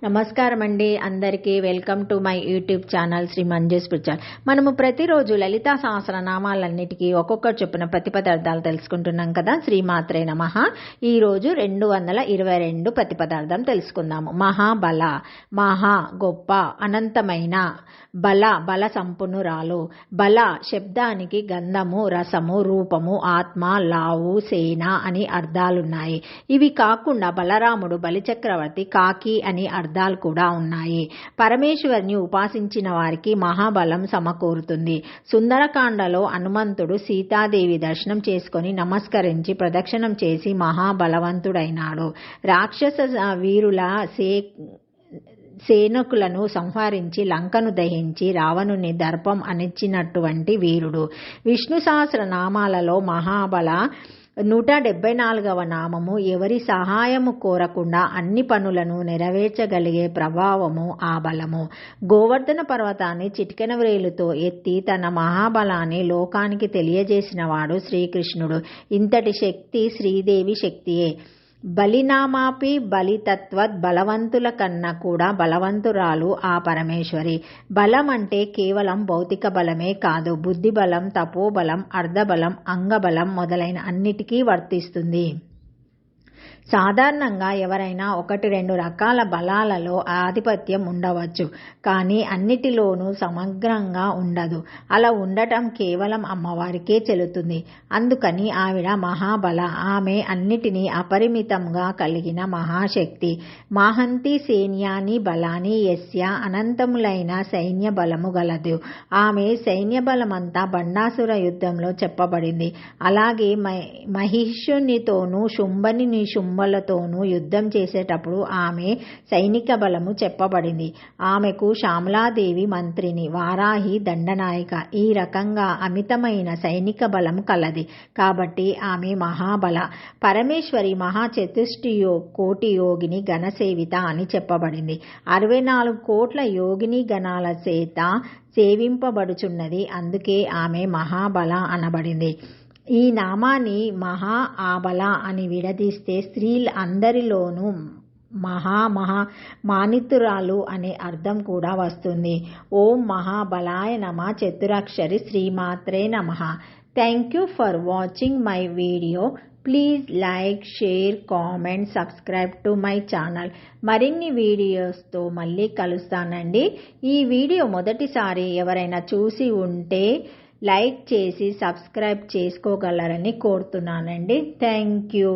నమస్కారం అండి అందరికీ welcome to my YouTube channel Shri Manju spiritual. మనము ప్రతిరోజు లలితా సహస్రనామాలన్నిటికీ ఒక్కొక్కటి చొప్పున ప్రతిపదార్థాలు తెలుసుకుంటున్నాం కదా. శ్రీమాత్రే నమః. ఈరోజు 222 ప్రతిపదార్థం తెలుసుకుందాము. మహాబల, మహా గొప్ప, అనంతమైన, బల సంపన్నురాలు. బల శబ్దానికి గంధము, రసము, రూపము, ఆత్మ, లావు, సేన అని అర్థాలున్నాయి. ఇవి కాకుండా బలరాముడు బలిచక్రవర్తి కాకి అని అర్థాలు కూడా ఉన్నాయి. పరమేశ్వరిని ఉపాసించిన వారికి మహాబలం సమకూరుతుంది. సుందరకాండలో హనుమంతుడు సీతాదేవి దర్శనం చేసుకొని నమస్కరించి ప్రదక్షిణం చేసి మహాబలవంతుడైనాడు. రాక్షస వీరుల సేనకులను సంహరించి లంకను దహించి రావణుని దర్పం అణిచినటువంటి వీరుడు. విష్ణు సహస్రనామాలలో మహాబల 174వ నామము. ఎవరి సహాయము కోరకుండా అన్ని పనులను నెరవేర్చగలిగే ప్రభావము ఆ బలము. గోవర్ధన పర్వతాన్ని చిటికెన వ్రేలుతో ఎత్తి తన మహాబలాన్ని లోకానికి తెలియజేసిన వాడు శ్రీకృష్ణుడు. ఇంతటి శక్తి శ్రీదేవి శక్తియే. బలినామాపి బలితత్వత్, బలవంతుల కన్నా కూడా బలవంతురాలు ఆ పరమేశ్వరి. బలం అంటే కేవలం భౌతిక బలమే కాదు, బుద్ధి బలం, తపోబలం, అర్ధబలం, అంగబలం మొదలైన అన్నిటికీ వర్తిస్తుంది. సాధారణంగా ఎవరైనా 1-2 రకాల బలాలలో ఆధిపత్యం ఉండవచ్చు, కానీ అన్నిటిలోనూ సమగ్రంగా ఉండదు. అలా ఉండటం కేవలం అమ్మవారికే చెల్లుతుంది. అందుకని ఆవిడ మహాబల. ఆమె అన్నిటినీ అపరిమితంగా కలిగిన మహాశక్తి. మహంతి సైన్యాని బలాని యస్య, అనంతములైన సైన్య బలము గలదు. ఆమె సైన్య బలమంతా బండాసుర యుద్ధంలో చెప్పబడింది. అలాగే మహిషునితోనూ శుంభని శుంభలతోనూ యుద్ధం చేసేటప్పుడు ఆమె సైనిక బలము చెప్పబడింది. ఆమెకు శ్యామలాదేవి మంత్రిని, వారాహి దండనాయిక. ఈ రకంగా అమితమైన సైనిక బలం కలది. కాబట్టి ఆమె మహాబల. పరమేశ్వరి కోటి యోగిని గణసేవిత అని చెప్పబడింది. 64 కోట్ల యోగిని గణాల చేత సేవింపబడుచున్నది. అందుకే ఆమె మహాబల అనబడింది. ఈ నామాన్ని మహా, ఆబల అని విడదీస్తే స్త్రీలు అందరిలోనూ మానితురాలు అనే అర్థం కూడా వస్తుంది. ఓం మహాబలాయ నమః. చతురక్షరి. శ్రీమాత్రే నమః. Thank you for watching my video. Please like, share, comment, subscribe to my channel. మరిన్ని వీడియోస్తో మళ్ళీ కలుస్తానండి. ఈ వీడియో మొదటిసారి ఎవరైనా చూసి ఉంటే లైక్ చేసి సబ్స్క్రైబ్ చేసుకోగలరని కోరుతున్నానండి. Thank you.